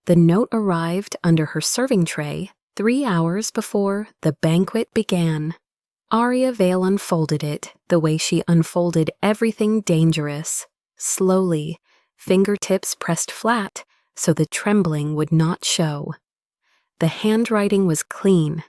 The note arrived under her serving tray 3 hours before the banquet began. Aria Vale unfolded it the way she unfolded everything dangerous, slowly, fingertips pressed flat so the trembling would not show. The handwriting was clean,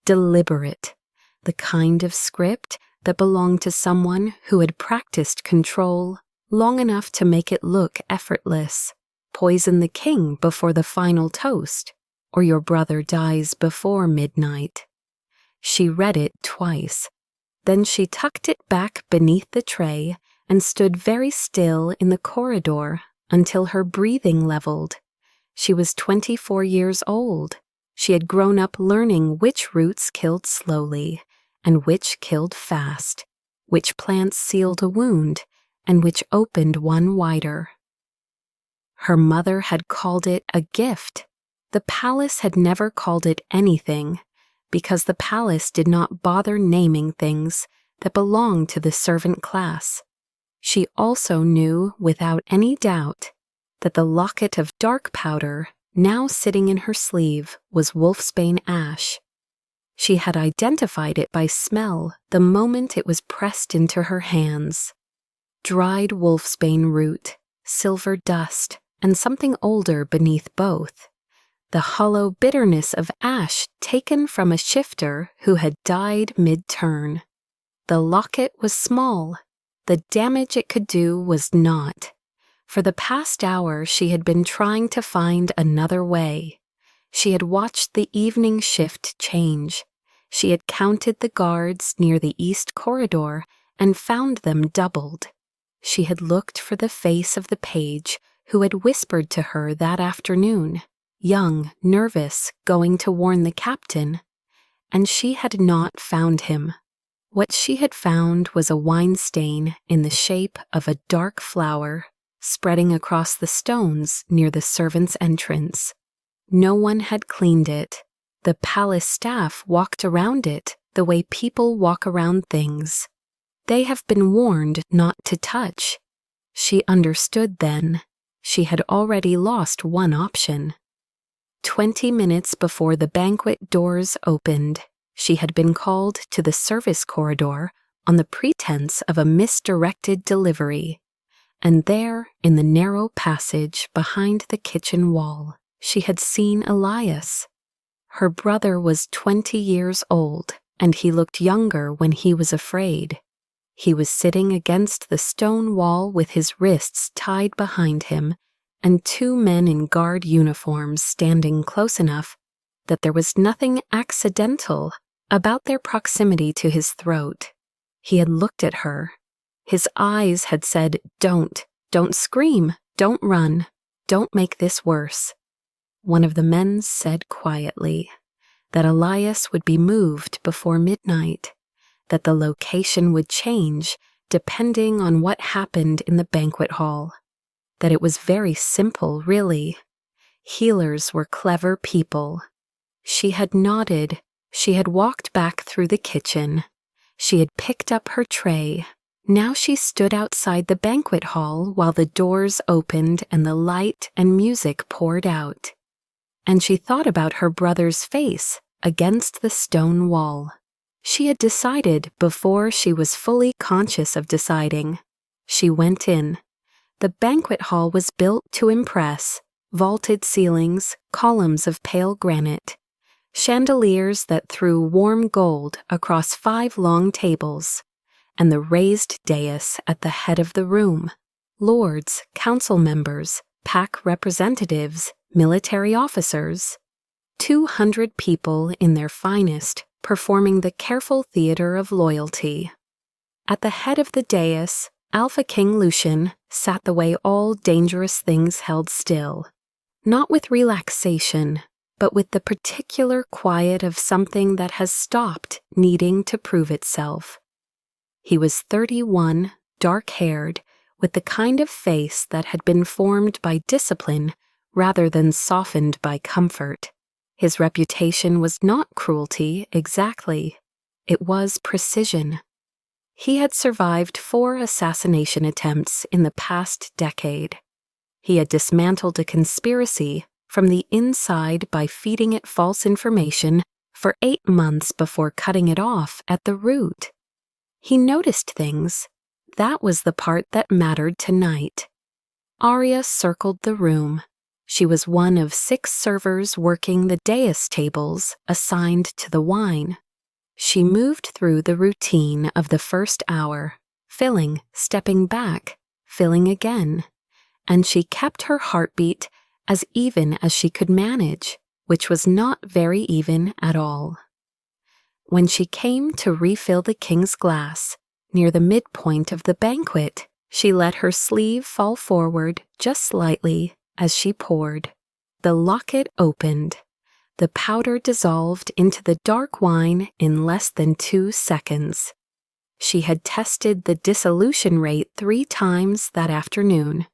deliberate, the kind of script that belonged to someone who had practiced control long enough to make it look effortless. Poison the king before the final toast, or your brother dies before midnight. She read it twice. Then she tucked it back beneath the tray and stood very still in the corridor until her breathing leveled. She was 24 years old. She had grown up learning which roots killed slowly and which killed fast, which plants sealed a wound and which opened one wider. Her mother had called it a gift. The palace had never called it anything, because the palace did not bother naming things that belonged to the servant class. She also knew without any doubt that the locket of dark powder now sitting in her sleeve was Wolfsbane Ash. She had identified it by smell the moment it was pressed into her hands. Dried wolfsbane root, silver dust, and something older beneath both. The hollow bitterness of ash taken from a shifter who had died mid-turn. The locket was small. The damage it could do was not. For the past hour she had been trying to find another way. She had watched the evening shift change. She had counted the guards near the east corridor and found them doubled. She had looked for the face of the page who had whispered to her that afternoon, young, nervous, going to warn the captain, and she had not found him. What she had found was a wine stain in the shape of a dark flower spreading across the stones near the servants' entrance. No one had cleaned it. The palace staff walked around it the way people walk around things. They have been warned not to touch. She understood then. She had already lost one option. 20 minutes before the banquet doors opened, she had been called to the service corridor on the pretense of a misdirected delivery. And there, in the narrow passage behind the kitchen wall, she had seen Elias. Her brother was 20 years old, and he looked younger when he was afraid. He was sitting against the stone wall with his wrists tied behind him, and 2 men in guard uniforms standing close enough that there was nothing accidental about their proximity to his throat. He had looked at her. His eyes had said, don't scream, don't run, don't make this worse. One of the men said quietly that Elias would be moved before midnight, that the location would change depending on what happened in the banquet hall, that it was very simple, really. Healers were clever people. She had nodded. She had walked back through the kitchen. She had picked up her tray. Now she stood outside the banquet hall while the doors opened and the light and music poured out. And she thought about her brother's face against the stone wall. She had decided before she was fully conscious of deciding. She went in. The banquet hall was built to impress. Vaulted ceilings, columns of pale granite, chandeliers that threw warm gold across 5 long tables, and the raised dais at the head of the room. Lords, council members, pack representatives, military officers. 200 people in their finest, performing the careful theater of loyalty. At the head of the dais, Alpha King Lucian sat the way all dangerous things held still, not with relaxation, but with the particular quiet of something that has stopped needing to prove itself. He was 31, dark-haired, with the kind of face that had been formed by discipline rather than softened by comfort. His reputation was not cruelty exactly. It was precision. He had survived 4 assassination attempts in the past decade. He had dismantled a conspiracy from the inside by feeding it false information for 8 months before cutting it off at the root. He noticed things. That was the part that mattered tonight. Aria circled the room. She was one of 6 servers working the dais tables assigned to the wine. She moved through the routine of the first hour, filling, stepping back, filling again, and she kept her heartbeat as even as she could manage, which was not very even at all. When she came to refill the king's glass, near the midpoint of the banquet, she let her sleeve fall forward just slightly as she poured. The locket opened. The powder dissolved into the dark wine in less than 2 seconds. She had tested the dissolution rate 3 times that afternoon,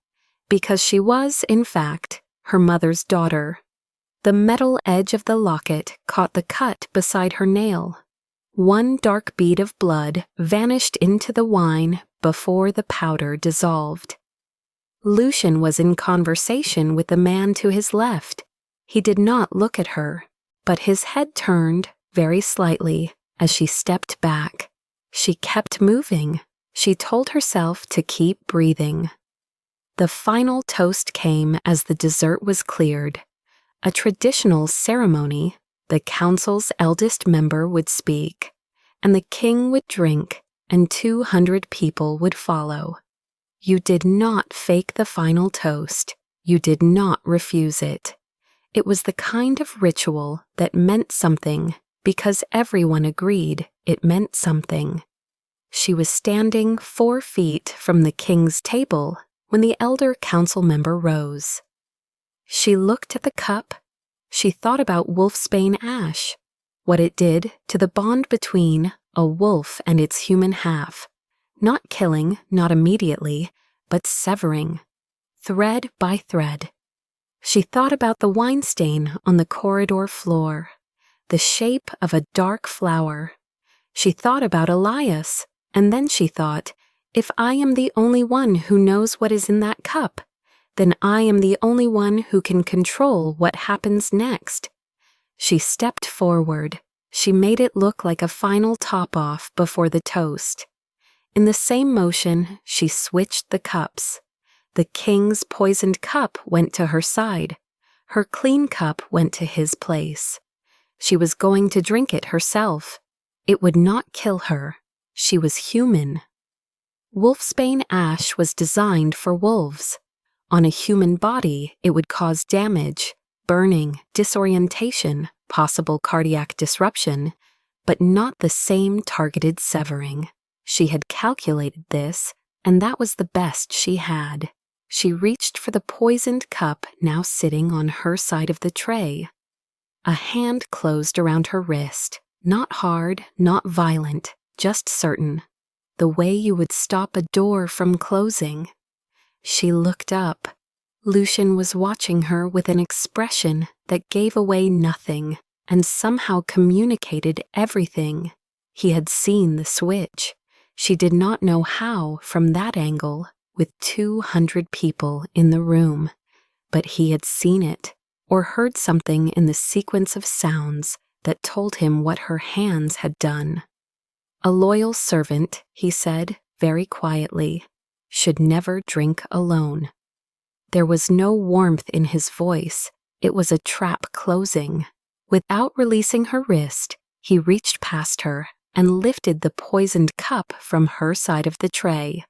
because she was, in fact, her mother's daughter. The metal edge of the locket caught the cut beside her nail. One dark bead of blood vanished into the wine before the powder dissolved. Lucian was in conversation with the man to his left. He did not look at her, but his head turned very slightly as she stepped back. She kept moving. She told herself to keep breathing. The final toast came as the dessert was cleared. A traditional ceremony. The council's eldest member would speak, and the king would drink, and 200 people would follow. You did not fake the final toast. You did not refuse it. It was the kind of ritual that meant something because everyone agreed it meant something. She was standing 4 feet from the king's table when the elder council member rose. She looked at the cup. She thought about Wolfsbane Ash, what it did to the bond between a wolf and its human half, not killing, not immediately, but severing, thread by thread. She thought about the wine stain on the corridor floor, the shape of a dark flower. She thought about Elias, and then she thought, if I am the only one who knows what is in that cup, then I am the only one who can control what happens next. She stepped forward. She made it look like a final top-off before the toast. In the same motion, she switched the cups. The king's poisoned cup went to her side. Her clean cup went to his place. She was going to drink it herself. It would not kill her. She was human. Wolfsbane Ash was designed for wolves. On a human body, it would cause damage, burning, disorientation, possible cardiac disruption, but not the same targeted severing. She had calculated this, and that was the best she had. She reached for the poisoned cup now sitting on her side of the tray. A hand closed around her wrist, not hard, not violent, just certain, the way you would stop a door from closing. She looked up. Lucian was watching her with an expression that gave away nothing and somehow communicated everything. He had seen the switch. She did not know how from that angle, with 200 people in the room, but he had seen it, or heard something in the sequence of sounds that told him what her hands had done. A loyal servant, he said, very quietly, should never drink alone. There was no warmth in his voice. It was a trap closing. Without releasing her wrist, he reached past her and lifted the poisoned cup from her side of the tray,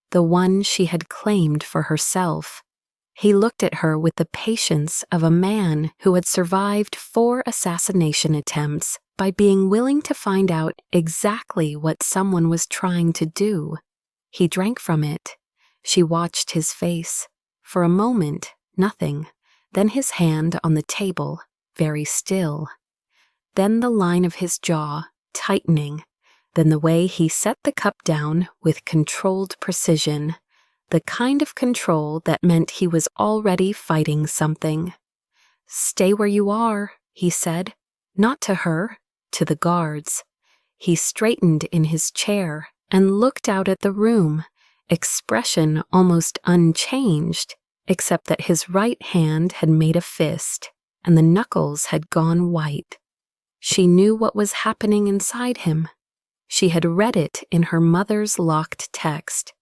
the one she had claimed for herself. He looked at her with the patience of a man who had survived 4 assassination attempts by being willing to find out exactly what someone was trying to do. He drank from it. She watched his face. For a moment, nothing. Then his hand on the table, very still. Then the line of his jaw, tightening. Then the way he set the cup down with controlled precision. The kind of control that meant he was already fighting something. "Stay where you are," he said. Not to her, to the guards. He straightened in his chair and looked out at the room, expression almost unchanged, except that his right hand had made a fist, and the knuckles had gone white. She knew what was happening inside him. She had read it in her mother's locked text,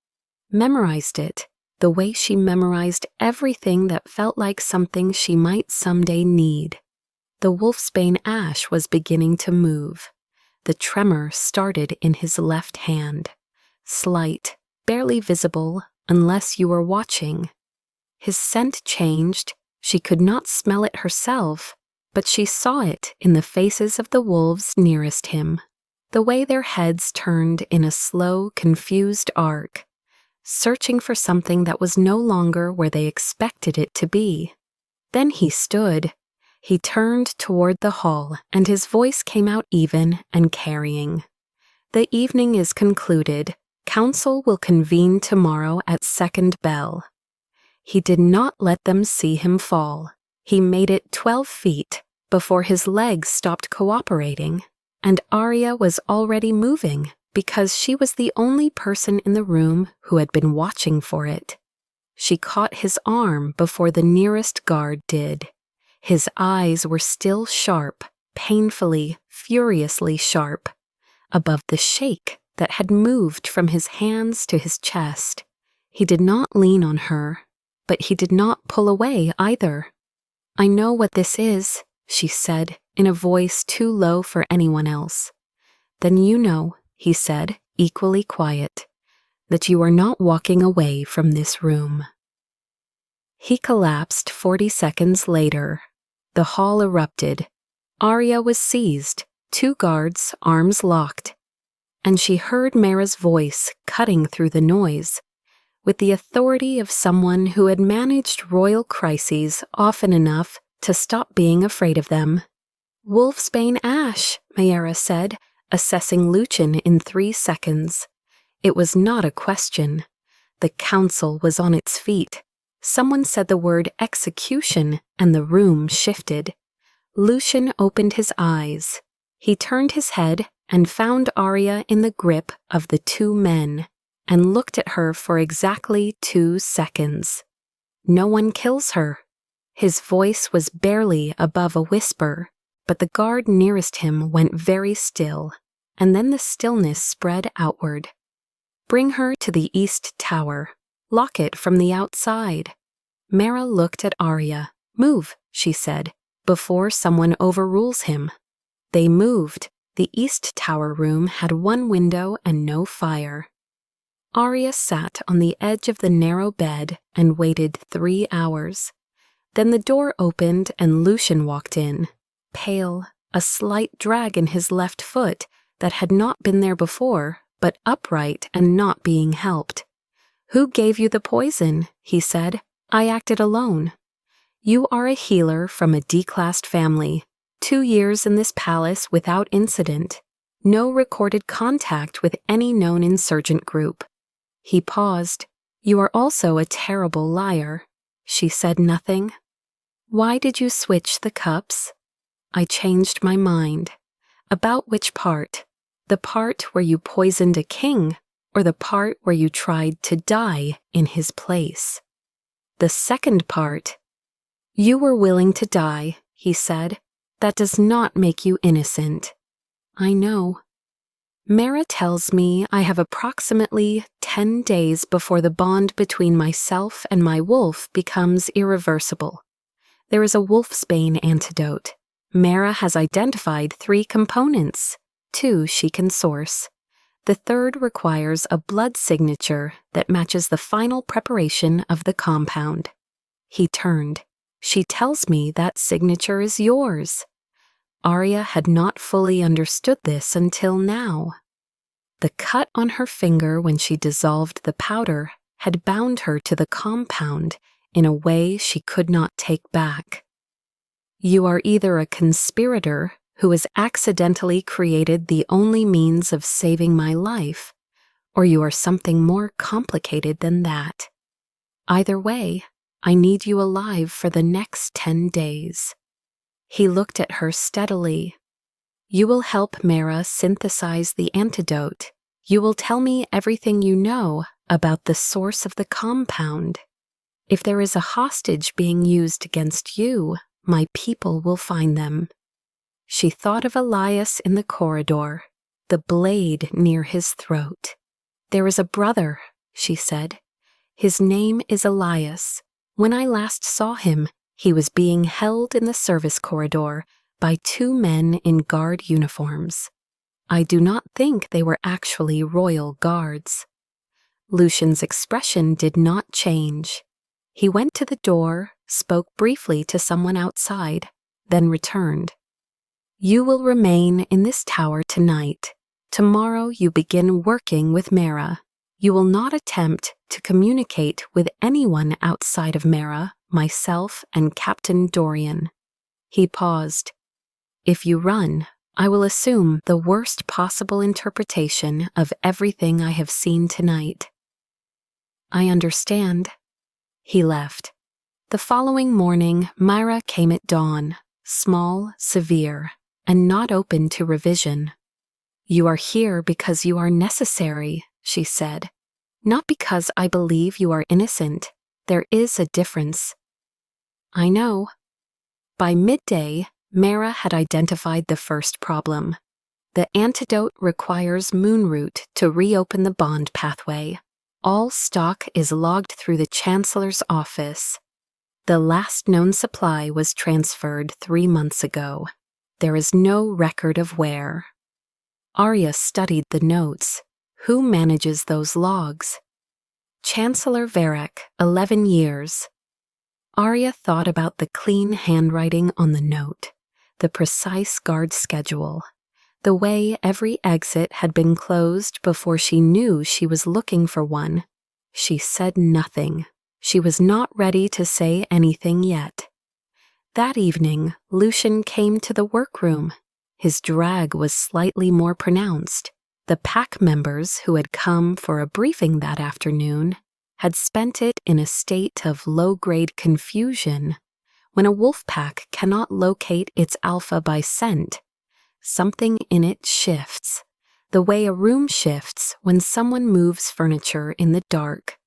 memorized it the way she memorized everything that felt like something she might someday need. The Wolfsbane Ash was beginning to move. The tremor started in his left hand, slight, barely visible unless you were watching. His scent changed. She could not smell it herself, but she saw it in the faces of the wolves nearest him, the way their heads turned in a slow, confused arc, searching for something that was no longer where they expected it to be. Then he stood. He turned toward the hall, and his voice came out even and carrying. "The evening is concluded. Council will convene tomorrow at second bell." He did not let them see him fall. He made it 12 feet before his legs stopped cooperating, and Aria was already moving because she was the only person in the room who had been watching for it. She caught his arm before the nearest guard did. His eyes were still sharp, painfully, furiously sharp, above the shake that had moved from his hands to his chest. He did not lean on her, but he did not pull away either. "I know what this is," she said, in a voice too low for anyone else. "Then you know," he said, equally quiet, "that you are not walking away from this room." He collapsed 40 seconds later. The hall erupted. Aria was seized, 2 guards, arms locked, and she heard Mara's voice cutting through the noise, with the authority of someone who had managed royal crises often enough to stop being afraid of them. "Wolfsbane Ash," Mayara said, assessing Lucian in 3 seconds. It was not a question. The council was on its feet. Someone said the word execution, and the room shifted. Lucian opened his eyes. He turned his head and found Aria in the grip of the 2 men, and looked at her for exactly 2 seconds. "No one kills her." His voice was barely above a whisper, but the guard nearest him went very still, and then the stillness spread outward. "Bring her to the East Tower. Lock it from the outside." Mara looked at Aria. "Move," she said, "before someone overrules him." They moved. The East Tower room had 1 window and no fire. Aria sat on the edge of the narrow bed and waited 3 hours. Then the door opened and Lucian walked in, pale, a slight drag in his left foot that had not been there before, but upright and not being helped. "Who gave you the poison?" he said. "I acted alone." "You are a healer from a D-classed family. 2 years in this palace without incident. No recorded contact with any known insurgent group." He paused. "You are also a terrible liar." She said nothing. "Why did you switch the cups?" "I changed my mind." "About which part? The part where you poisoned a king, or the part where you tried to die in his place?" "The second part." "You were willing to die," he said. "That does not make you innocent." "I know." "Mara tells me I have approximately 10 days before the bond between myself and my wolf becomes irreversible. There is a Wolfsbane antidote. Mara has identified 3 components. 2 she can source. The 3rd requires a blood signature that matches the final preparation of the compound." He turned. "She tells me that signature is yours." Aria had not fully understood this until now. The cut on her finger when she dissolved the powder had bound her to the compound in a way she could not take back. "You are either a conspirator who has accidentally created the only means of saving my life, or you are something more complicated than that. Either way, I need you alive for the next 10 days." He looked at her steadily. "You will help Mara synthesize the antidote. You will tell me everything you know about the source of the compound. If there is a hostage being used against you, my people will find them. She thought of Elias in the corridor, the blade near his throat. There is a brother, she said. His name is Elias. When I last saw him, he was being held in the service corridor by 2 men in guard uniforms. I do not think they were actually royal guards. Lucian's expression did not change. He went to the door, spoke briefly to someone outside, then returned. You will remain in this tower tonight. Tomorrow you begin working with Mara. You will not attempt to communicate with anyone outside of Mara, myself, and Captain Dorian. He paused. If you run, I will assume the worst possible interpretation of everything I have seen tonight. I understand. He left. The following morning, Myra came at dawn, small, severe, and not open to revision. You are here because you are necessary, she said. Not because I believe you are innocent. There is a difference. I know. By midday, Mara had identified the first problem. The antidote requires Moonroot to reopen the bond pathway. All stock is logged through the Chancellor's office. The last known supply was transferred 3 months ago. There is no record of where. Aria studied the notes. Who manages those logs? Chancellor Varric, 11 years. Aria thought about the clean handwriting on the note, the precise guard schedule, the way every exit had been closed before she knew she was looking for one. She said nothing. She was not ready to say anything yet. That evening, Lucian came to the workroom. His drag was slightly more pronounced. The pack members who had come for a briefing that afternoon had spent it in a state of low-grade confusion. When a wolf pack cannot locate its alpha by scent, something in it shifts, the way a room shifts when someone moves furniture in the dark.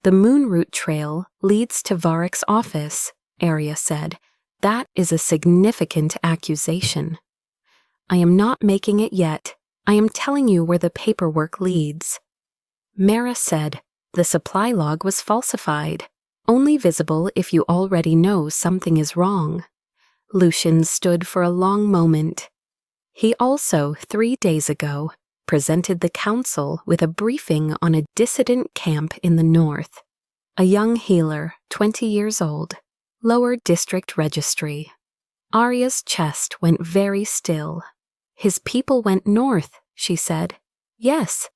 The Moonroot trail leads to Varric's office, Aria said. That is a significant accusation. I am not making it yet. I am telling you where the paperwork leads. Mara said, the supply log was falsified, only visible if you already know something is wrong. Lucian stood for a long moment. He also, 3 days ago, presented the council with a briefing on a dissident camp in the north. A young healer, 20 years old, lower district registry. Aria's chest went very still. His people went north, she said. Yes.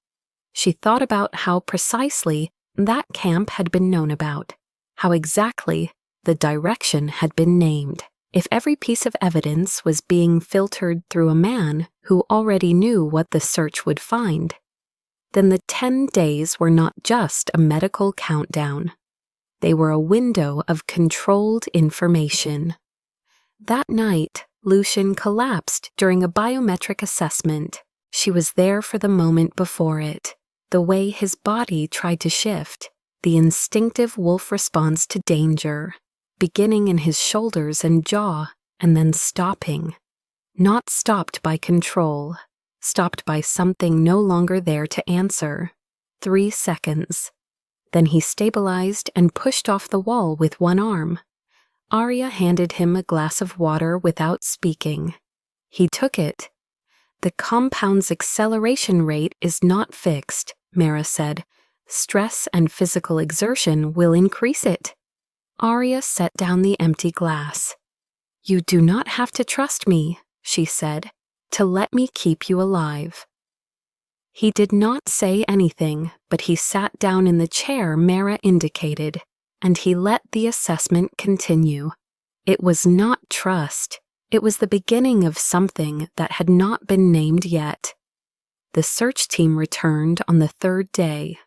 She thought about how precisely that camp had been known about, how exactly the direction had been named. If every piece of evidence was being filtered through a man who already knew what the search would find, then the 10 days were not just a medical countdown. They were a window of controlled information. That night, Lucian collapsed during a biometric assessment. She was there for the moment before it, the way his body tried to shift, the instinctive wolf response to danger, beginning in his shoulders and jaw, and then stopping. Not stopped by control, stopped by something no longer there to answer. 3 seconds. Then he stabilized and pushed off the wall with one arm. Aria handed him a glass of water without speaking. He took it. The compound's acceleration rate is not fixed, Mara said. Stress and physical exertion will increase it. Aria set down the empty glass. You do not have to trust me, she said, to let me keep you alive. He did not say anything, but he sat down in the chair Mara indicated, and he let the assessment continue. It was not trust. It was the beginning of something that had not been named yet. The search team returned on the 3rd day.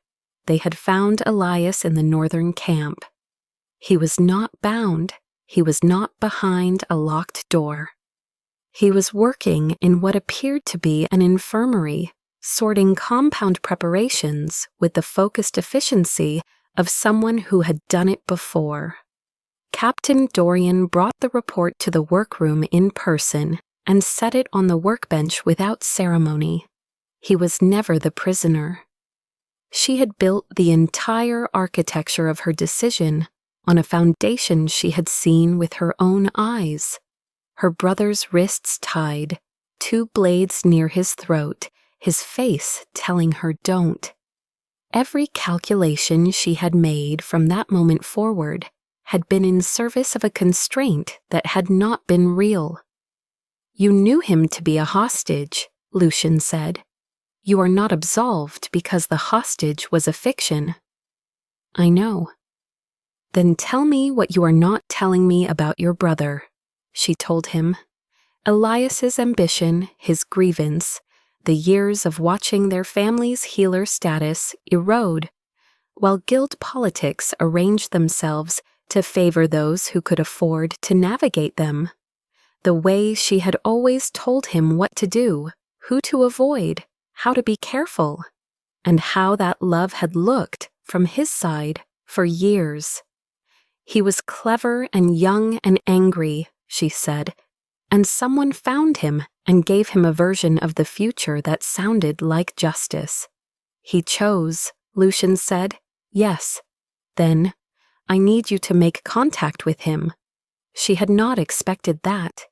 They had found Elias in the northern camp. He was not bound. He was not behind a locked door. He was working in what appeared to be an infirmary, sorting compound preparations with the focused efficiency of someone who had done it before. Captain Dorian brought the report to the workroom in person and set it on the workbench without ceremony. He was never the prisoner. She had built the entire architecture of her decision on a foundation she had seen with her own eyes. Her brother's wrists tied, 2 blades near his throat, his face telling her don't. Every calculation she had made from that moment forward had been in service of a constraint that had not been real. "You knew him to be a hostage," Lucian said. "You are not absolved because the hostage was a fiction." "I know." "Then tell me what you are not telling me about your brother," she told him. Elias's ambition, his grievance, the years of watching their family's healer status erode, while guild politics arranged themselves to favor those who could afford to navigate them. The way she had always told him what to do, who to avoid, how to be careful, and how that love had looked from his side for years. He was clever and young and angry, she said, and someone found him and gave him a version of the future that sounded like justice. He chose, Lucian said. Yes. Then, I need you to make contact with him. She had not expected that.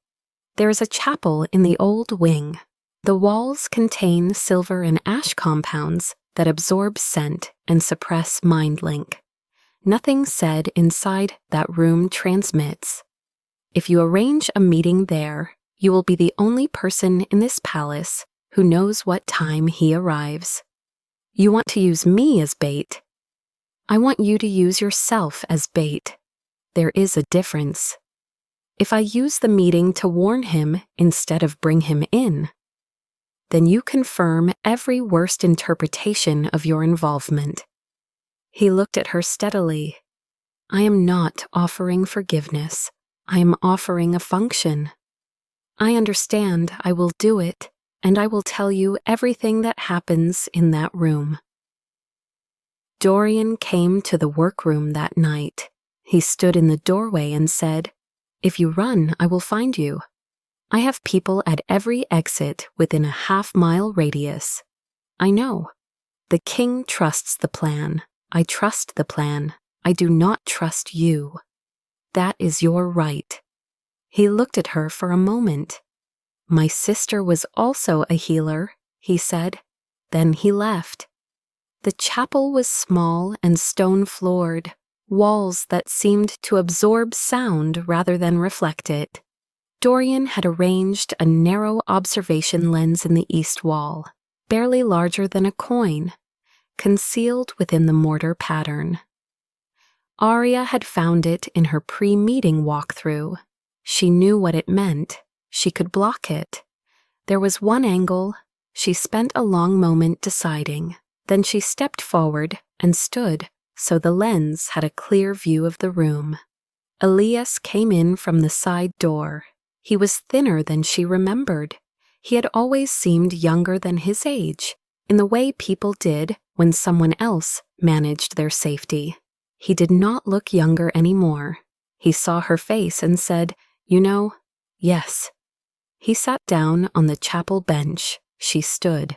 There is a chapel in the old wing. The walls contain silver and ash compounds that absorb scent and suppress mind link. Nothing said inside that room transmits. If you arrange a meeting there, you will be the only person in this palace who knows what time he arrives. You want to use me as bait. I want you to use yourself as bait. There is a difference. If I use the meeting to warn him instead of bring him in, then you confirm every worst interpretation of your involvement. He looked at her steadily. I am not offering forgiveness. I am offering a function. I understand I will do it, and I will tell you everything that happens in that room. Dorian came to the workroom that night. He stood in the doorway and said, If you run, I will find you. I have people at every exit within a half-mile radius. I know. The king trusts the plan. I trust the plan. I do not trust you. That is your right. He looked at her for a moment. My sister was also a healer, he said. Then he left. The chapel was small and stone-floored, walls that seemed to absorb sound rather than reflect it. Dorian had arranged a narrow observation lens in the east wall, barely larger than a coin, concealed within the mortar pattern. Aria had found it in her pre-meeting walkthrough. She knew what it meant. She could block it. There was one angle. She spent a long moment deciding. Then she stepped forward and stood so the lens had a clear view of the room. Elias came in from the side door. He was thinner than she remembered. He had always seemed younger than his age, in the way people did when someone else managed their safety. He did not look younger anymore. He saw her face and said, You know, yes. He sat down on the chapel bench. She stood.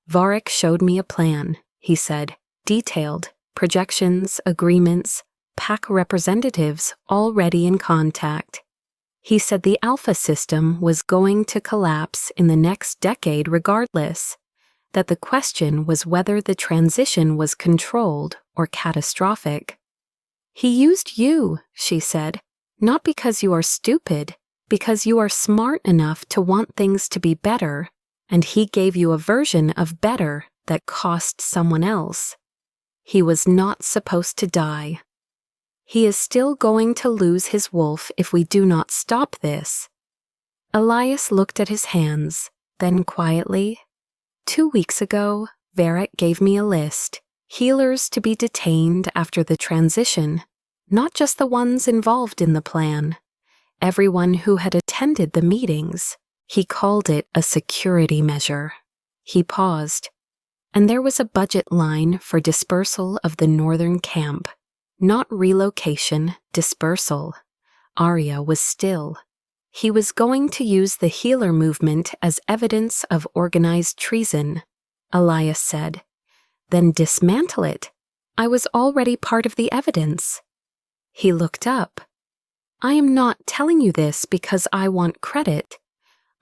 Varric showed me a plan, he said, detailed, projections, agreements, pack representatives already in contact. He said the Alpha system was going to collapse in the next decade regardless, that the question was whether the transition was controlled or catastrophic. He used you, she said, not because you are stupid, because you are smart enough to want things to be better, and he gave you a version of better that cost someone else. He was not supposed to die. He is still going to lose his wolf if we do not stop this. Elias looked at his hands, then quietly, 2 weeks ago, Varric gave me a list, healers to be detained after the transition, not just the ones involved in the plan, everyone who had attended the meetings. He called it a security measure. He paused. and there was a budget line for dispersal of the northern camp. Not relocation, dispersal. Aria was still. He was going to use the healer movement as evidence of organized treason, Elias said. Then dismantle it. I was already part of the evidence. He looked up. I am not telling you this because I want credit.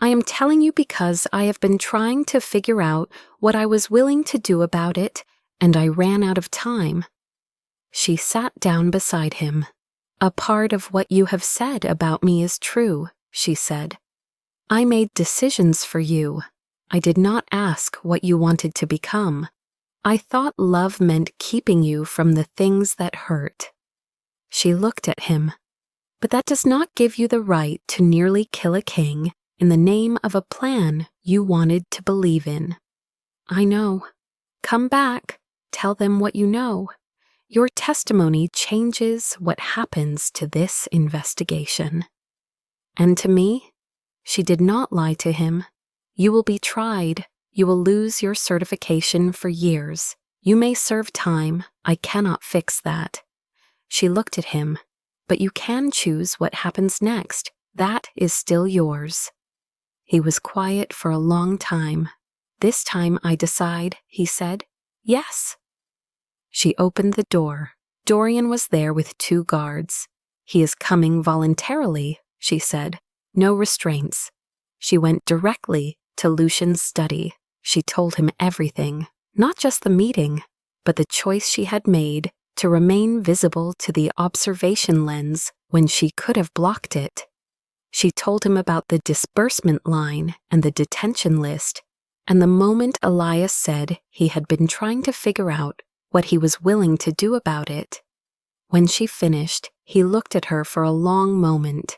I am telling you because I have been trying to figure out what I was willing to do about it, and I ran out of time. She sat down beside him. A part of what you have said about me is true, she said. I made decisions for you. I did not ask what you wanted to become. I thought love meant keeping you from the things that hurt. She looked at him. But that does not give you the right to nearly kill a king in the name of a plan you wanted to believe in. I know. Come back. Tell them what you know. Your testimony changes what happens to this investigation. And to me, she did not lie to him. You will be tried. You will lose your certification for years. You may serve time. I cannot fix that. She looked at him. But you can choose what happens next. That is still yours. He was quiet for a long time. This time I decide, he said. Yes. She opened the door. Dorian was there with 2 guards. He is coming voluntarily, she said. No restraints. She went directly to Lucian's study. She told him everything, not just the meeting, but the choice she had made to remain visible to the observation lens when she could have blocked it. She told him about the disbursement line and the detention list, and the moment Elias said he had been trying to figure out what he was willing to do about it. When she finished, he looked at her for a long moment.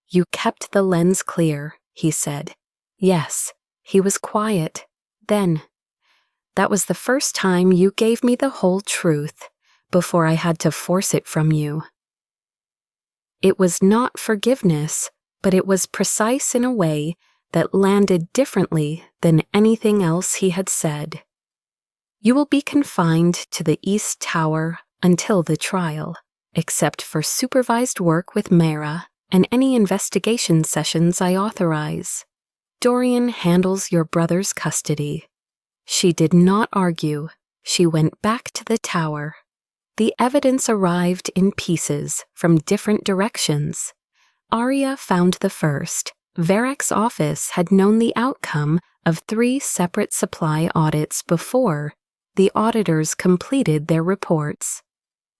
You kept the lens clear, he said. Yes, he was quiet. Then, that was the first time you gave me the whole truth, before I had to force it from you. It was not forgiveness, but it was precise in a way that landed differently than anything else he had said. You will be confined to the East Tower until the trial, except for supervised work with Mara and any investigation sessions I authorize. Dorian handles your brother's custody. She did not argue. She went back to the tower. The evidence arrived in pieces from different directions. Aria found the first. Varek's office had known the outcome of 3 separate supply audits before the auditors completed their reports.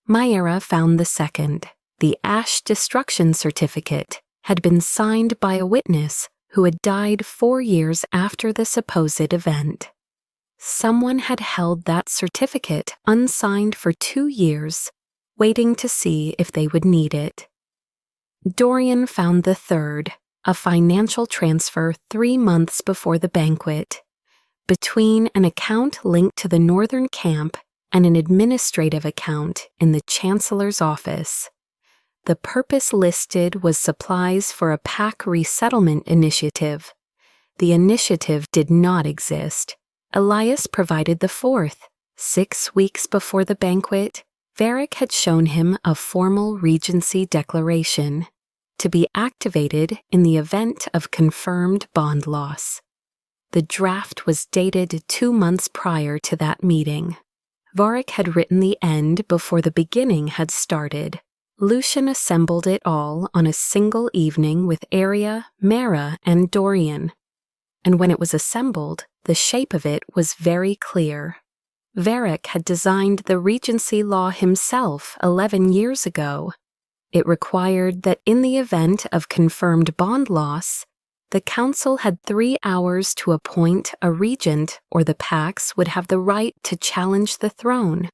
Myra found the second. The Ash destruction certificate had been signed by a witness who had died 4 years after the supposed event. Someone had held that certificate unsigned for 2 years, waiting to see if they would need it. Dorian found the third, a financial transfer 3 months before the banquet, between an account linked to the northern camp and an administrative account in the Chancellor's office. The purpose listed was supplies for a pack resettlement initiative. The initiative did not exist. Elias provided the fourth. 6 weeks before the banquet, Varek had shown him a formal Regency declaration to be activated in the event of confirmed bond loss. The draft was dated 2 months prior to that meeting. Varek had written the end before the beginning had started. Lucian assembled it all on a single evening with Aria, Mara, and Dorian. And when it was assembled, the shape of it was very clear. Varek had designed the Regency law himself 11 years ago. It required that in the event of confirmed bond loss, the council had 3 hours to appoint a regent, or the Pax would have the right to challenge the throne.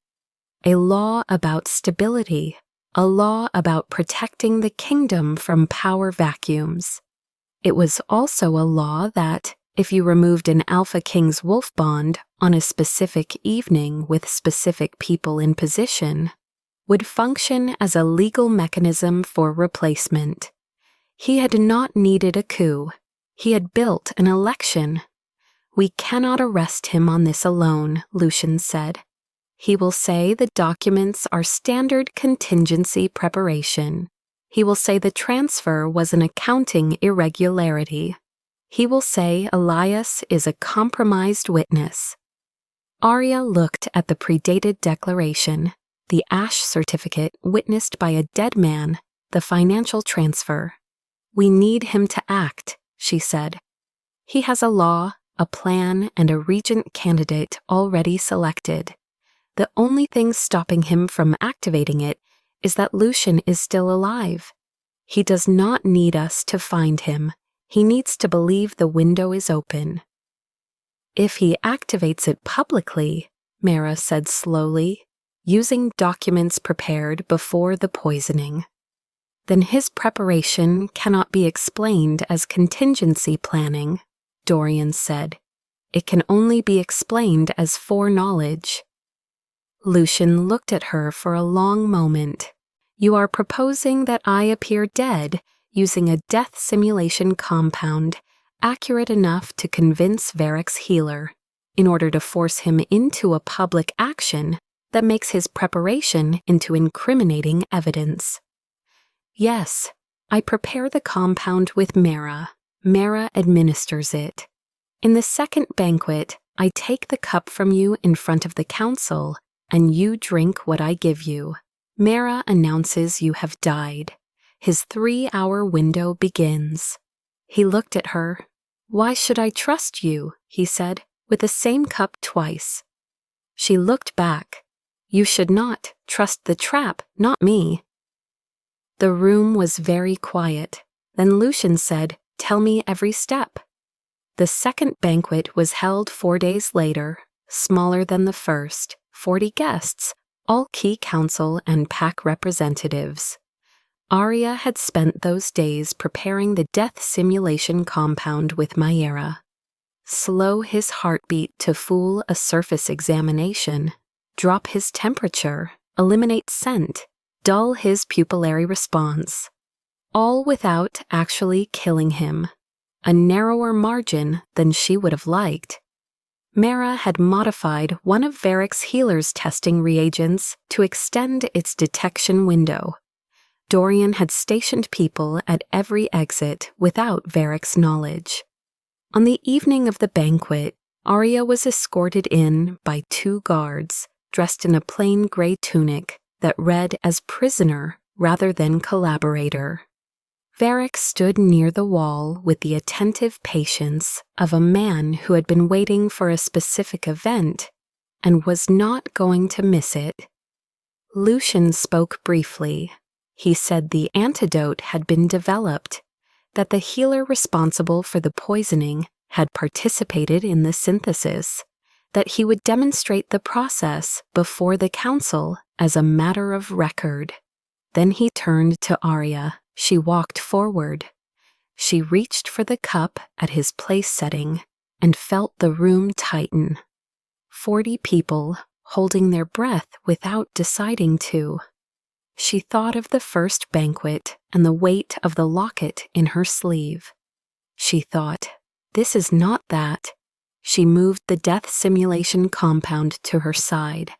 A law about stability, a law about protecting the kingdom from power vacuums. It was also a law that, if you removed an Alpha King's wolf bond on a specific evening with specific people in position, would function as a legal mechanism for replacement. He had not needed a coup. He had built an election. "We cannot arrest him on this alone," Lucian said. "He will say the documents are standard contingency preparation. He will say the transfer was an accounting irregularity. He will say Elias is a compromised witness." Aria looked at the predated declaration, the Ash certificate witnessed by a dead man, the financial transfer. "We need him to act," she said. "He has a law, a plan, and a regent candidate already selected. The only thing stopping him from activating it is that Lucian is still alive. He does not need us to find him. He needs to believe the window is open." "If he activates it publicly," Mara said slowly, "using documents prepared before the poisoning, then his preparation cannot be explained as contingency planning," Dorian said. "It can only be explained as foreknowledge." Lucian looked at her for a long moment. "You are proposing that I appear dead using a death simulation compound accurate enough to convince Varric's healer, in order to force him into a public action that makes his preparation into incriminating evidence." "Yes, I prepare the compound with Mara. Mara administers it. In the second banquet, I take the cup from you in front of the council, and you drink what I give you. Mara announces you have died. His 3-hour window begins." He looked at her. "Why should I trust you?" he said, "with the same cup twice?" She looked back. "You should not trust the trap, not me." The room was very quiet. Then Lucian said, "Tell me every step." The second banquet was held 4 days later, smaller than the first, 40 guests, all key council and pack representatives. Aria had spent those days preparing the death simulation compound with Myra. Slow his heartbeat to fool a surface examination, drop his temperature, eliminate scent, dull his pupillary response. All without actually killing him. A narrower margin than she would have liked. Mara had modified one of Varric's healer's testing reagents to extend its detection window. Dorian had stationed people at every exit without Varric's knowledge. On the evening of the banquet, Aria was escorted in by 2 guards, dressed in a plain gray tunic that read as prisoner rather than collaborator. Varric stood near the wall with the attentive patience of a man who had been waiting for a specific event and was not going to miss it. Lucian spoke briefly. He said the antidote had been developed, that the healer responsible for the poisoning had participated in the synthesis, that he would demonstrate the process before the council as a matter of record. Then he turned to Aria. She walked forward. She reached for the cup at his place setting and felt the room tighten. 40 people holding their breath without deciding to. She thought of the first banquet and the weight of the locket in her sleeve. She thought, "This is not that." She moved the death simulation compound to her side,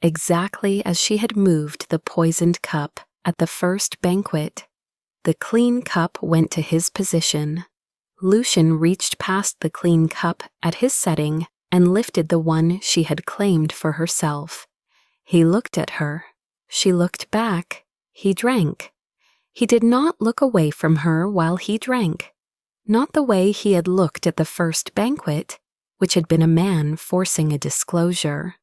exactly as she had moved the poisoned cup at the first banquet. The clean cup went to his position. Lucian reached past the clean cup at his setting and lifted the one she had claimed for herself. He looked at her. She looked back. He drank. He did not look away from her while he drank. Not the way he had looked at the first banquet, which had been a man forcing a disclosure.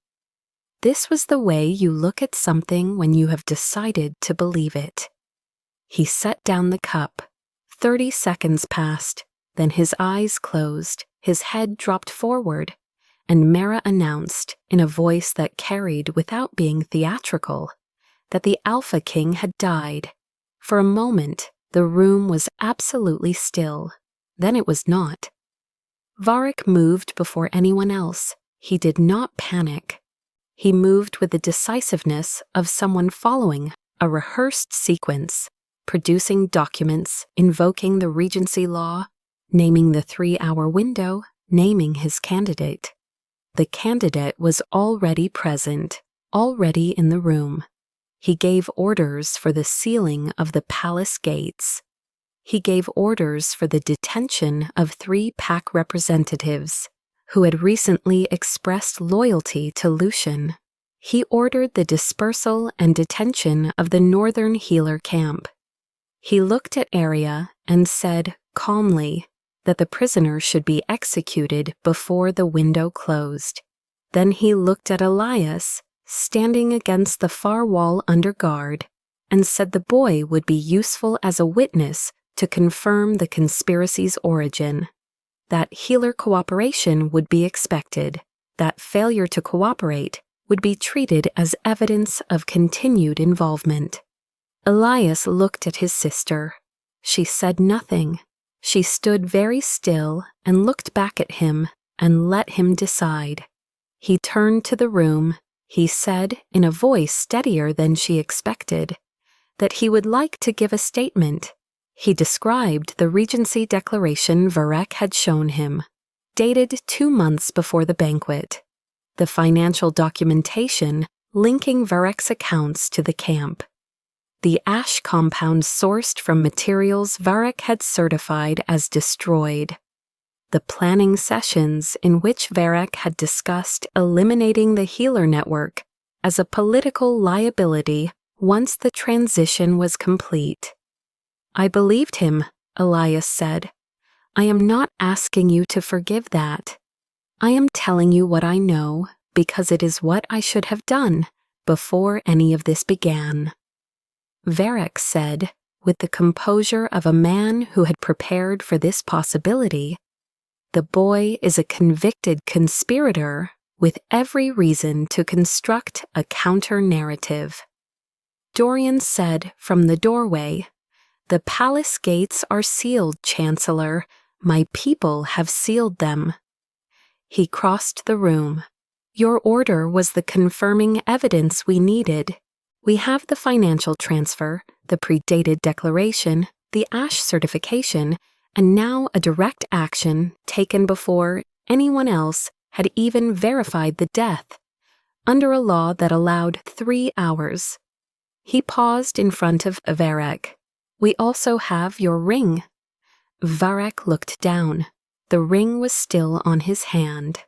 This was the way you look at something when you have decided to believe it. He set down the cup. 30 seconds passed. Then his eyes closed, his head dropped forward, and Mara announced, in a voice that carried without being theatrical, that the Alpha King had died. For a moment, the room was absolutely still. Then it was not. Varric moved before anyone else. He did not panic. He moved with the decisiveness of someone following a rehearsed sequence, producing documents, invoking the Regency law, naming the 3-hour window, naming his candidate. The candidate was already present, already in the room. He gave orders for the sealing of the palace gates. He gave orders for the detention of 3 pack representatives who had recently expressed loyalty to Lucian. He ordered the dispersal and detention of the northern healer camp. He looked at Aria and said calmly that the prisoner should be executed before the window closed. Then he looked at Elias, standing against the far wall under guard, and said the boy would be useful as a witness to confirm the conspiracy's origin, that healer cooperation would be expected, that failure to cooperate would be treated as evidence of continued involvement. Elias looked at his sister. She said nothing. She stood very still and looked back at him and let him decide. He turned to the room. He said, in a voice steadier than she expected, that he would like to give a statement. He described the Regency declaration Varek had shown him, dated 2 months before the banquet, the financial documentation linking Varek's accounts to the camp, the ash compound sourced from materials Varek had certified as destroyed, the planning sessions in which Varek had discussed eliminating the healer network as a political liability once the transition was complete. I believed him, Elias said. I am not asking you to forgive that. I am telling you what I know because it is what I should have done before any of this began. Varek said, with the composure of a man who had prepared for this possibility, the boy is a convicted conspirator with every reason to construct a counter-narrative. Dorian said from the doorway, "The palace gates are sealed, Chancellor. My people have sealed them." He crossed the room. Your order was the confirming evidence we needed. We have the financial transfer, the predated declaration, the Ash certification, and now a direct action taken before anyone else had even verified the death, under a law that allowed 3 hours. He paused in front of Varek. We also have your ring. Varek looked down. The ring was still on his hand.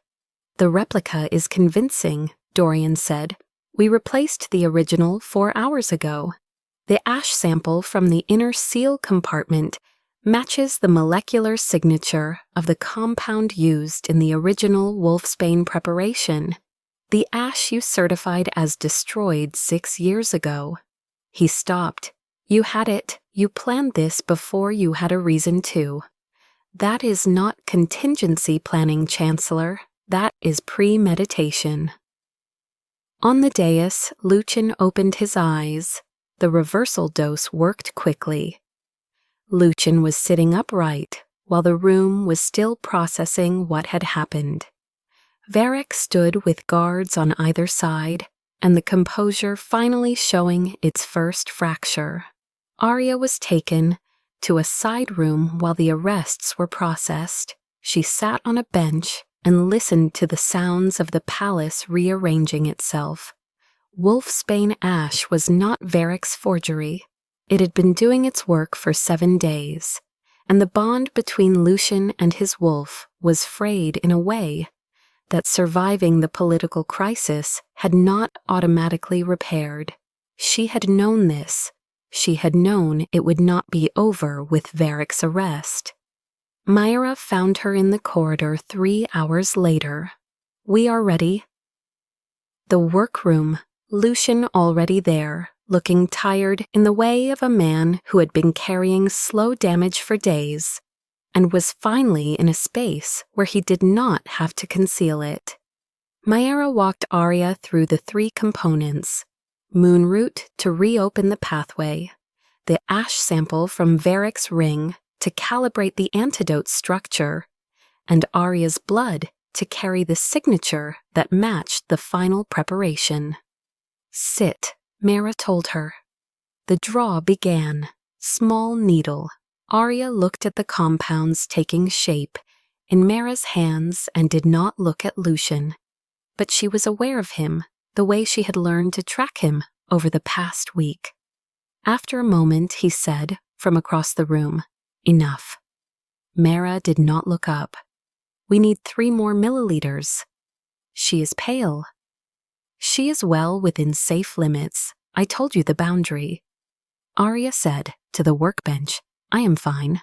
The replica is convincing, Dorian said. We replaced the original 4 hours ago. The ash sample from the inner seal compartment matches the molecular signature of the compound used in the original Wolfsbane preparation, the ash you certified as destroyed 6 years ago. He stopped. You had it. You planned this before you had a reason to. That is not contingency planning, Chancellor. That is premeditation. On the dais, Lucian opened his eyes. The reversal dose worked quickly. Lucian was sitting upright while the room was still processing what had happened. Varek stood with guards on either side, and the composure finally showing its first fracture. Aria was taken to a side room while the arrests were processed. She sat on a bench and listened to the sounds of the palace rearranging itself. Wolfsbane Ash was not Varek's forgery. It had been doing its work for 7 days, and the bond between Lucian and his wolf was frayed in a way that surviving the political crisis had not automatically repaired. She had known this. She had known it would not be over with Varek's arrest. Myra found her in the corridor 3 hours later. We are ready. The workroom, Lucian already there, looking tired in the way of a man who had been carrying slow damage for days, and was finally in a space where he did not have to conceal it. Myra walked Aria through the 3 components: Moonroot to reopen the pathway, the ash sample from Varek's ring to calibrate the antidote structure, and Aria's blood to carry the signature that matched the final preparation. Sit, Myra told her. The draw began. Small needle. Aria looked at the compounds taking shape, in Mara's hands and did not look at Lucian. But she was aware of him, the way she had learned to track him over the past week. After a moment, he said, from across the room, "Enough." Mara did not look up. "We need 3 more milliliters." "She is pale." "She is well within safe limits. I told you the boundary." Aria said, to the workbench, "I am fine."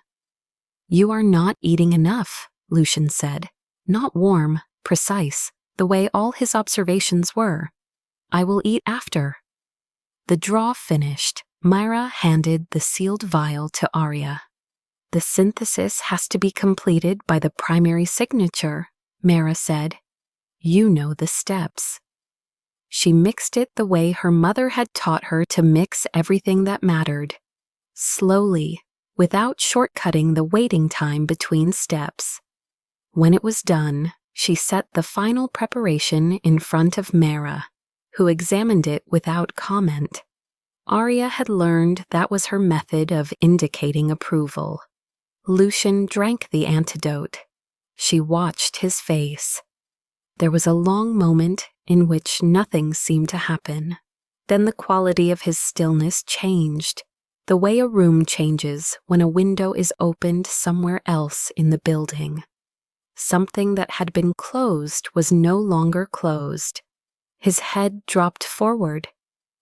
"You are not eating enough," Lucian said. "Not warm, precise, the way all his observations were. I will eat after." The draw finished. Myra handed the sealed vial to Aria. "The synthesis has to be completed by the primary signature," Mara said. "You know the steps." She mixed it the way her mother had taught her to mix everything that mattered. Slowly, without shortcutting the waiting time between steps. When it was done, she set the final preparation in front of Mara, who examined it without comment. Aria had learned that was her method of indicating approval. Lucian drank the antidote. She watched his face. There was a long moment in which nothing seemed to happen. Then the quality of his stillness changed, the way a room changes when a window is opened somewhere else in the building. Something that had been closed was no longer closed. His head dropped forward.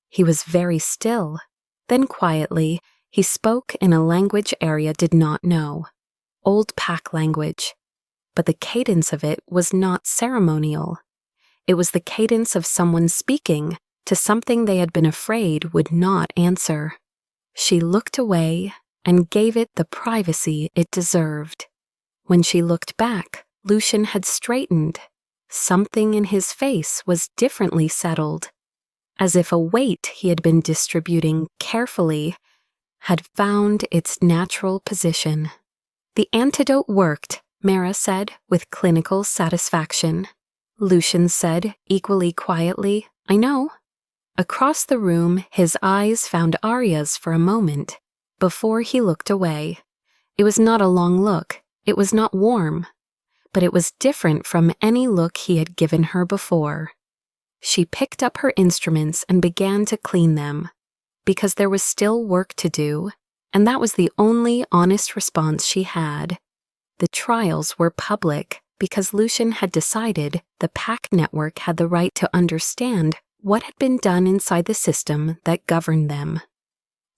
He was very still. Then quietly, he spoke in a language Aria did not know. Old Pack language. But the cadence of it was not ceremonial. It was the cadence of someone speaking to something they had been afraid would not answer. She looked away and gave it the privacy it deserved. When she looked back, Lucian had straightened. Something in his face was differently settled, as if a weight he had been distributing carefully had found its natural position. "The antidote worked," Mara said with clinical satisfaction. Lucian said equally quietly, "I know." Across the room, his eyes found Aria's for a moment, before he looked away. It was not a long look. It was not warm. But it was different from any look he had given her before. She picked up her instruments and began to clean them, because there was still work to do, and that was the only honest response she had. The trials were public because Lucian had decided the Pack network had the right to understand what had been done inside the system that governed them.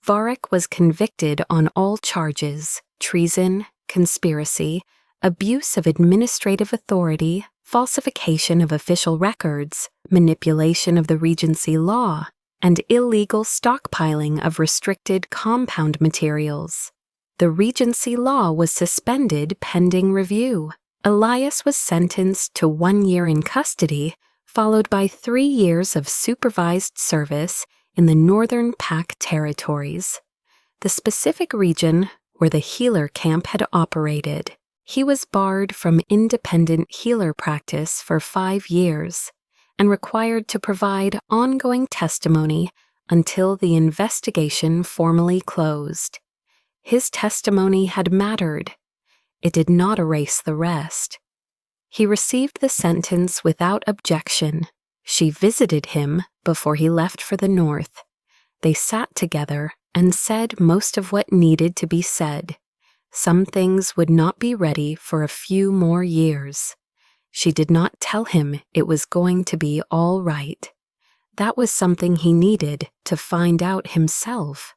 Varric was convicted on all charges: treason, conspiracy, abuse of administrative authority, falsification of official records, manipulation of the Regency law, and illegal stockpiling of restricted compound materials. The Regency law was suspended pending review. Elias was sentenced to 1 year in custody, followed by 3 years of supervised service in the Northern Pack territories, the specific region where the healer camp had operated. He was barred from independent healer practice for 5 years and required to provide ongoing testimony until the investigation formally closed. His testimony had mattered. It did not erase the rest. He received the sentence without objection. She visited him before he left for the north. They sat together and said most of what needed to be said. Some things would not be ready for a few more years. She did not tell him it was going to be all right. That was something he needed to find out himself.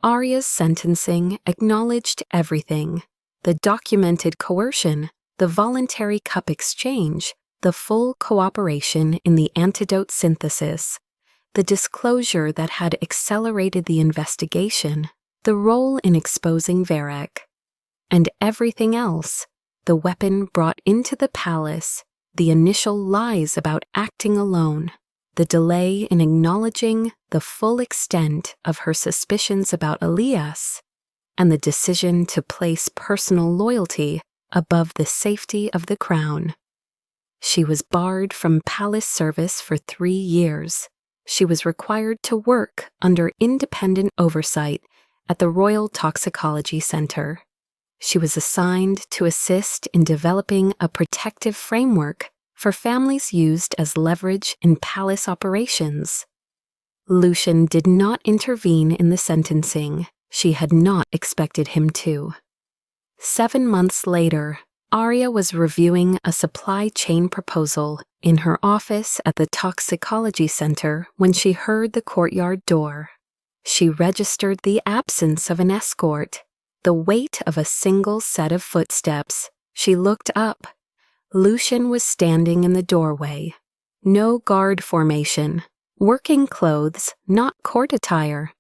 Aria's sentencing acknowledged everything: the documented coercion, the voluntary cup exchange, the full cooperation in the antidote synthesis, the disclosure that had accelerated the investigation, the role in exposing Varric, and everything else: the weapon brought into the palace, the initial lies about acting alone, the delay in acknowledging the full extent of her suspicions about Elias, and the decision to place personal loyalty above the safety of the crown. She was barred from palace service for 3 years. She was required to work under independent oversight at the Royal Toxicology Center. She was assigned to assist in developing a protective framework for families used as leverage in palace operations. Lucian did not intervene in the sentencing. She had not expected him to. 7 months later, Aria was reviewing a supply chain proposal in her office at the toxicology center when she heard the courtyard door. She registered the absence of an escort, the weight of a single set of footsteps. She looked up. Lucian was standing in the doorway. No guard formation. Working clothes, not court attire.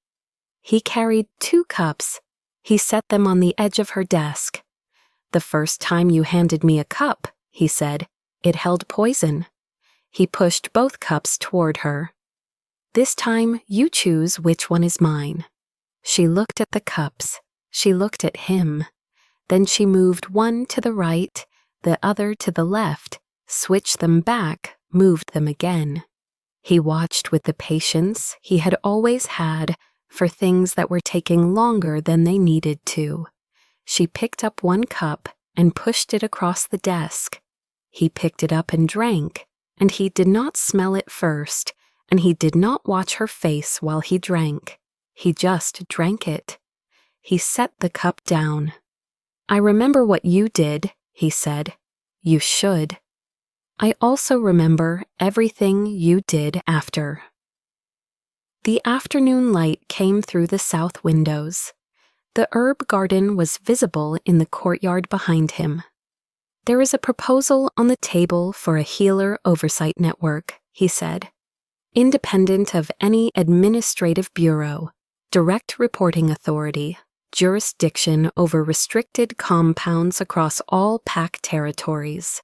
He carried 2 cups. He set them on the edge of her desk. "The first time you handed me a cup," he said, "it held poison." He pushed both cups toward her. "This time you choose which one is mine." She looked at the cups. She looked at him. Then she moved one to the right, the other to the left, switched them back, moved them again. He watched with the patience he had always had for things that were taking longer than they needed to. She picked up one cup and pushed it across the desk. He picked it up and drank, and he did not smell it first, and he did not watch her face while he drank. He just drank it. He set the cup down. "I remember what you did," he said. "You should. I also remember everything you did after." The afternoon light came through the south windows. The herb garden was visible in the courtyard behind him. "There is a proposal on the table for a healer oversight network," he said. "Independent of any administrative bureau, direct reporting authority, jurisdiction over restricted compounds across all PAC territories,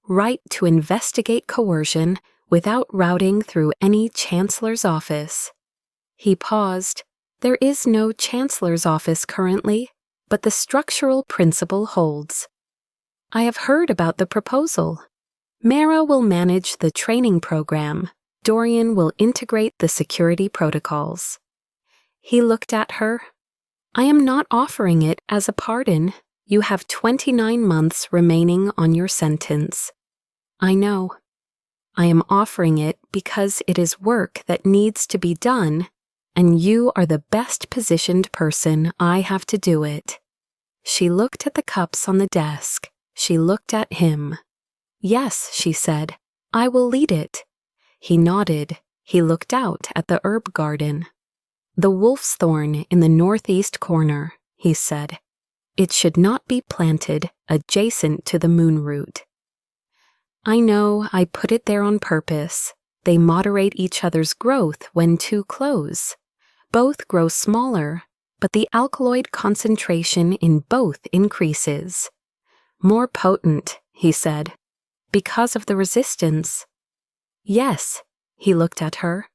right to investigate coercion without routing through any chancellor's office." He paused. "There is no chancellor's office currently, but the structural principle holds. I have heard about the proposal. Mara will manage the training program. Dorian will integrate the security protocols." He looked at her. "I am not offering it as a pardon. You have 29 months remaining on your sentence." "I know. I am offering it because it is work that needs to be done, and you are the best positioned person I have to do it." She looked at the cups on the desk. She looked at him. "Yes," she said, "I will lead it." He nodded. He looked out at the herb garden. "The wolf's thorn in the northeast corner," he said. "It should not be planted adjacent to the moonroot." "I know, I put it there on purpose. They moderate each other's growth when too close. Both grow smaller, but the alkaloid concentration in both increases." "More potent," he said, "because of the resistance." "Yes," he looked at her.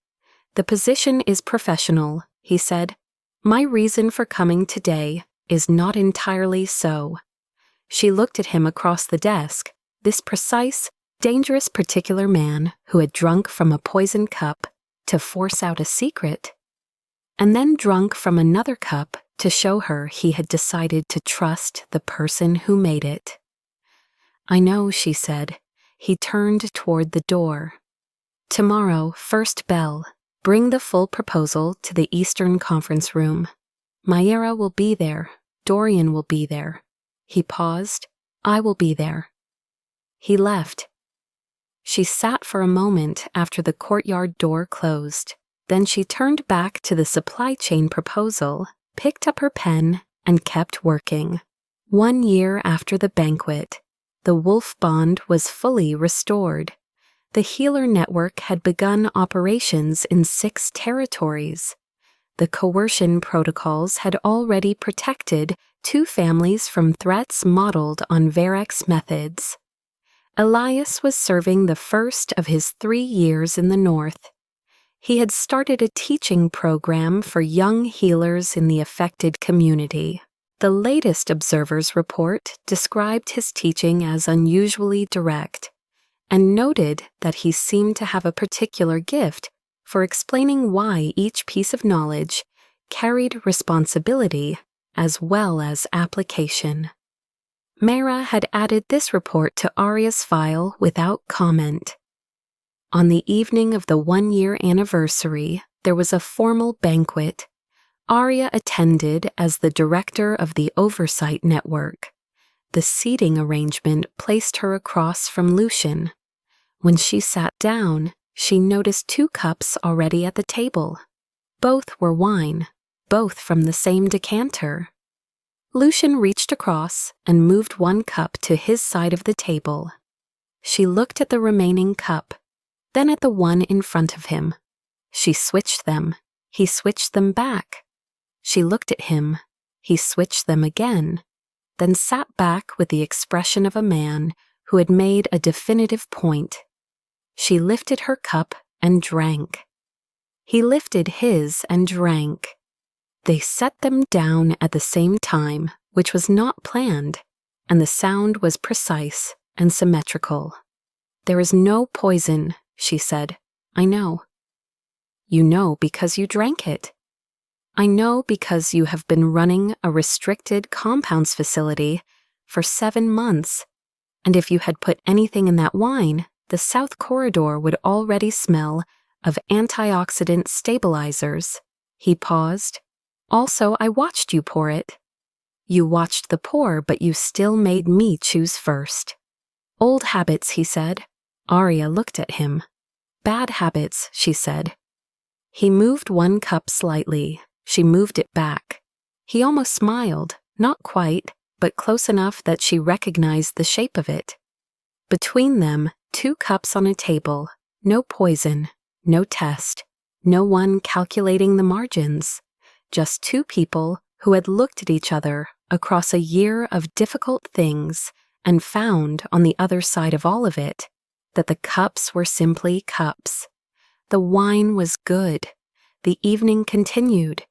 "The position is professional," he said. "My reason for coming today is not entirely so." She looked at him across the desk, this precise, dangerous particular man who had drunk from a poisoned cup to force out a secret, and then drunk from another cup to show her he had decided to trust the person who made it. "I know," she said. He turned toward the door. "Tomorrow, first bell. Bring the full proposal to the Eastern Conference Room. Mayra will be there. Dorian will be there." He paused. "I will be there." He left. She sat for a moment after the courtyard door closed. Then she turned back to the supply chain proposal, picked up her pen, and kept working. 1 year after the banquet, the wolf bond was fully restored. The healer network had begun operations in 6 territories. The coercion protocols had already protected 2 families from threats modeled on Varex's methods. Elias was serving the first of his 3 years in the north. He had started a teaching program for young healers in the affected community. The latest Observer's report described his teaching as unusually direct, and noted that he seemed to have a particular gift for explaining why each piece of knowledge carried responsibility as well as application. Mara had added this report to Aria's file without comment. On the evening of the 1-year anniversary, there was a formal banquet. Aria attended as the director of the Oversight Network. The seating arrangement placed her across from Lucian. When she sat down, she noticed 2 cups already at the table. Both were wine, both from the same decanter. Lucian reached across and moved 1 cup to his side of the table. She looked at the remaining cup, then at the one in front of him. She switched them. He switched them back. She looked at him. He switched them again, then sat back with the expression of a man who had made a definitive point. She lifted her cup and drank. He lifted his and drank. They set them down at the same time, which was not planned, and the sound was precise and symmetrical. "There is no poison," she said. "I know." "You know because you drank it." "I know because you have been running a restricted compounds facility for 7 months, and if you had put anything in that wine, the South Corridor would already smell of antioxidant stabilizers." He paused. "Also, I watched you pour it." "You watched the pour, but you still made me choose first." "Old habits," he said. Aria looked at him. "Bad habits," she said. He moved 1 cup slightly. She moved it back. He almost smiled, not quite, but close enough that she recognized the shape of it. Between them, 2 cups on a table, no poison, no test, no one calculating the margins. Just 2 people who had looked at each other across a year of difficult things and found on the other side of all of it that the cups were simply cups. The wine was good. The evening continued.